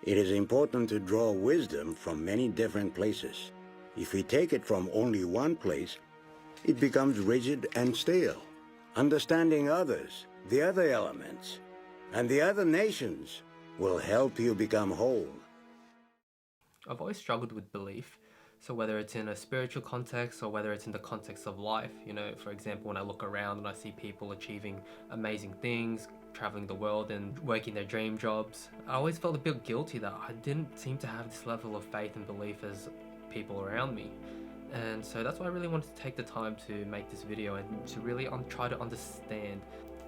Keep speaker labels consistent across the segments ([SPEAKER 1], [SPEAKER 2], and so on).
[SPEAKER 1] It is important to draw wisdom from many different places. If we take it from only one place, it becomes rigid and stale. Understanding others, the other elements, and the other nations will help you become whole.
[SPEAKER 2] I've always struggled with belief. So whether it's in a spiritual context or whether it's in the context of life, for example, when I look around and I see people achieving amazing things, traveling the world and working their dream jobs, I always felt a bit guilty that I didn't seem to have this level of faith and belief as people around me. And so that's why I really wanted to take the time to make this video and to really try to understand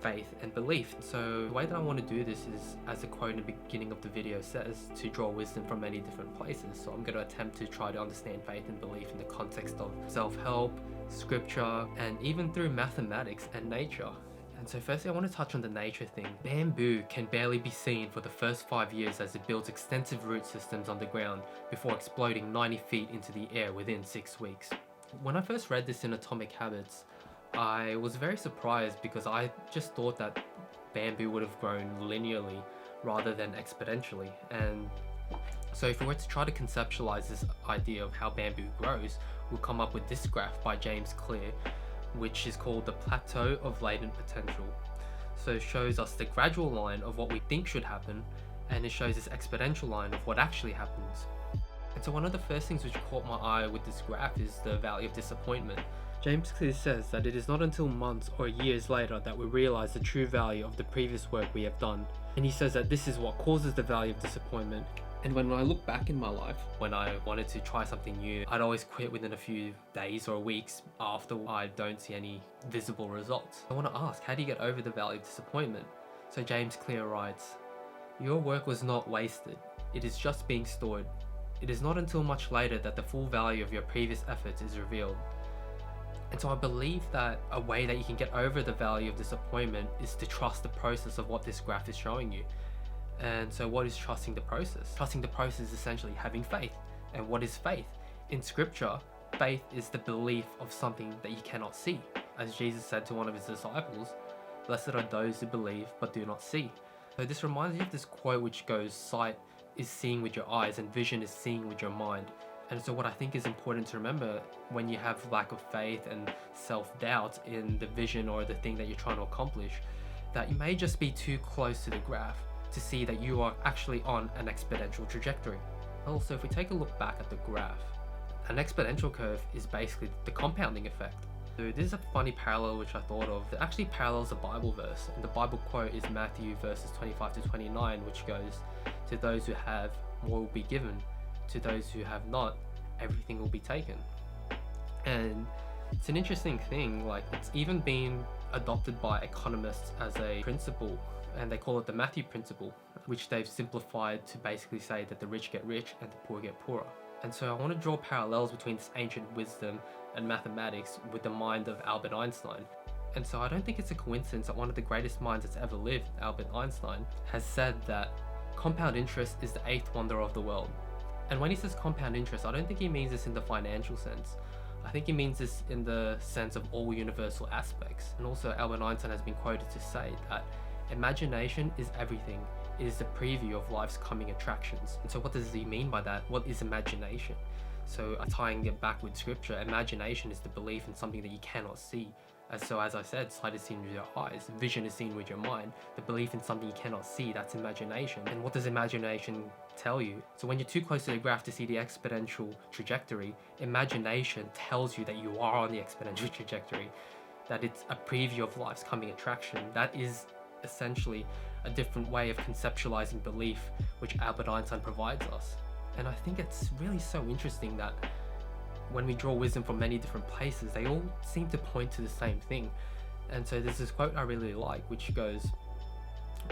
[SPEAKER 2] faith and belief. So the way that I want to do this is, as the quote in the beginning of the video says, to draw wisdom from many different places. So I'm going to attempt to try to understand faith and belief in the context of self-help, scripture, and even through mathematics and nature. And so firstly, I want to touch on the nature thing. Bamboo can barely be seen for the first 5 years as it builds extensive root systems underground before exploding 90 feet into the air within 6 weeks. When I first read this in Atomic Habits, I was very surprised because I just thought that bamboo would have grown linearly rather than exponentially. And so if we were to try to conceptualize this idea of how bamboo grows, we'll come up with this graph by James Clear, which is called the plateau of latent potential. So it shows us the gradual line of what we think should happen, and it shows this exponential line of what actually happens. And so one of the first things which caught my eye with this graph is the valley of disappointment. James Clear says that it is not until months or years later that we realize the true value of the previous work we have done. And he says that this is what causes the valley of disappointment. And when I look back in my life, when I wanted to try something new, I'd always quit within a few days or weeks after I don't see any visible results. I want to ask, how do you get over the valley of disappointment? So James Clear writes, "Your work was not wasted. It is just being stored. It is not until much later that the full value of your previous efforts is revealed." And so I believe that a way that you can get over the valley of disappointment is to trust the process of what this graph is showing you. And so what is trusting the process? Trusting the process is essentially having faith. And what is faith? In scripture, faith is the belief of something that you cannot see. As Jesus said to one of his disciples, "Blessed are those who believe but do not see." So this reminds me of this quote which goes, "Sight is seeing with your eyes and vision is seeing with your mind." And so what I think is important to remember when you have lack of faith and self-doubt in the vision or the thing that you're trying to accomplish, that you may just be too close to the graph to see that you are actually on an exponential trajectory. Also, if we take a look back at the graph, an exponential curve is basically the compounding effect. So this is a funny parallel which I thought of that actually parallels a Bible verse. And the Bible quote is Matthew verses 25 to 29, which goes, "To those who have, more will be given. To those who have not, everything will be taken." And it's an interesting thing, like it's even been adopted by economists as a principle, and they call it the Matthew principle, which they've simplified to basically say that the rich get rich and the poor get poorer. And so I want to draw parallels between this ancient wisdom and mathematics with the mind of Albert Einstein. And so I don't think it's a coincidence that one of the greatest minds that's ever lived, Albert Einstein, has said that compound interest is the 8th wonder of the world. And when he says compound interest, I don't think he means this in the financial sense. I think he means this in the sense of all universal aspects. And also Albert Einstein has been quoted to say that imagination is everything. It is the preview of life's coming attractions. And so what does he mean by that? What is imagination? So tying it back with scripture, imagination is the belief in something that you cannot see. So as I said, sight is seen with your eyes, vision is seen with your mind. The belief in something you cannot see, that's imagination. And what does imagination tell you? So when you're too close to the graph to see the exponential trajectory, imagination tells you that you are on the exponential trajectory, that it's a preview of life's coming attraction. That is essentially a different way of conceptualizing belief, which Albert Einstein provides us. And I think it's really so interesting that when we draw wisdom from many different places, they all seem to point to the same thing. And so there's this quote I really like, which goes,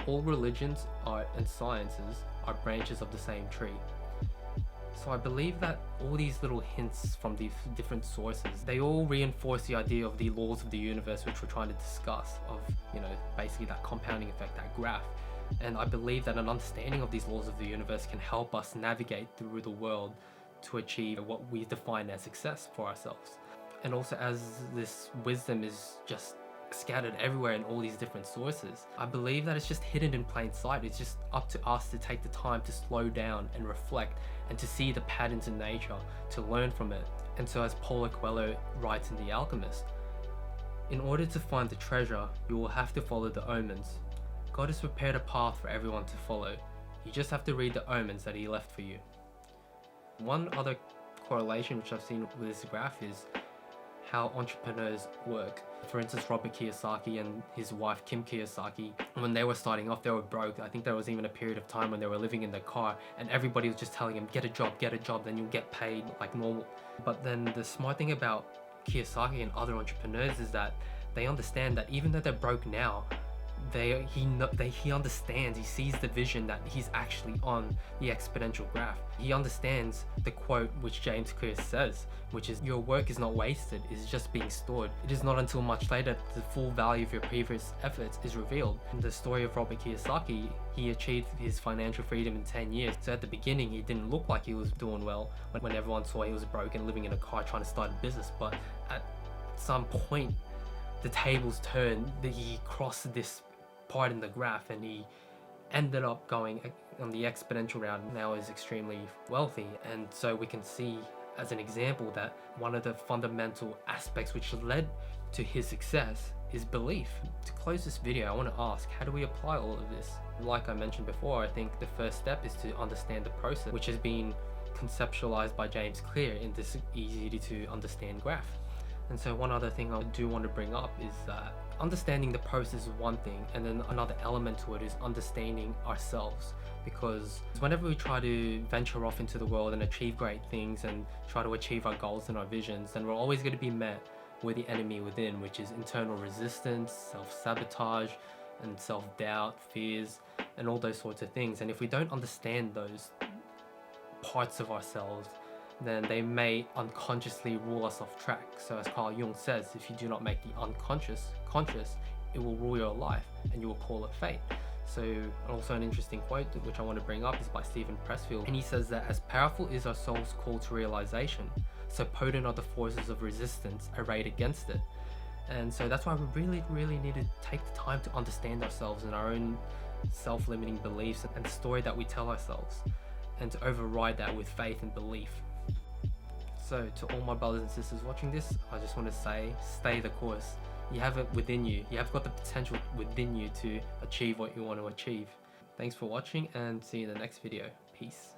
[SPEAKER 2] "All religions, art, and sciences are branches of the same tree." So I believe that all these little hints from these different sources, they all reinforce the idea of the laws of the universe, which we're trying to discuss, of, basically that compounding effect, that graph. And I believe that an understanding of these laws of the universe can help us navigate through the world to achieve what we define as success for ourselves. And also, as this wisdom is just scattered everywhere in all these different sources. I believe that it's just hidden in plain sight. It's just up to us to take the time to slow down and reflect and to see the patterns in nature, to learn from it. And so as Paulo Coelho writes in The Alchemist, in order to find the treasure, you will have to follow the omens. God has prepared a path for everyone to follow. You just have to read the omens that he left for you. One other correlation which I've seen with this graph is how entrepreneurs work. For instance, Robert Kiyosaki and his wife Kim Kiyosaki, when they were starting off, they were broke. I think there was even a period of time when they were living in their car and everybody was just telling him, get a job, then you'll get paid like normal. But then the smart thing about Kiyosaki and other entrepreneurs is that they understand that even though they're broke now, he understands, he sees the vision that he's actually on the exponential graph. He understands the quote which James Clear says, which is, your work is not wasted, it is just being stored. It is not until much later that the full value of your previous efforts is revealed. In the story of Robert Kiyosaki, he achieved his financial freedom in 10 years. So at the beginning, he didn't look like he was doing well when everyone saw he was broke and living in a car trying to start a business. But at some point, the tables turned, that he crossed this part in the graph and he ended up going on the exponential route. Now is extremely wealthy. And so we can see as an example that one of the fundamental aspects which led to his success is belief. To close this video, I want to ask, how do we apply all of this? Like I mentioned before, I think the first step is to understand the process, which has been conceptualized by James Clear in this easy to understand graph. And so one other thing I do want to bring up is that understanding the process is one thing, and then another element to it is understanding ourselves. Because whenever we try to venture off into the world and achieve great things and try to achieve our goals and our visions, then we're always going to be met with the enemy within, which is internal resistance, self-sabotage, and self-doubt, fears, and all those sorts of things. And if we don't understand those parts of ourselves, then they may unconsciously rule us off track. So as Carl Jung says, if you do not make the unconscious conscious, it will rule your life and you will call it fate. So also an interesting quote which I want to bring up is by Stephen Pressfield, and he says that as powerful is our soul's call to realization, so potent are the forces of resistance arrayed against it. And so that's why we really need to take the time to understand ourselves and our own self-limiting beliefs and the story that we tell ourselves, and to override that with faith and belief. So to all my brothers and sisters watching this, I just want to say, stay the course. You have it within you. You have got the potential within you to achieve what you want to achieve. Thanks for watching and see you in the next video. Peace.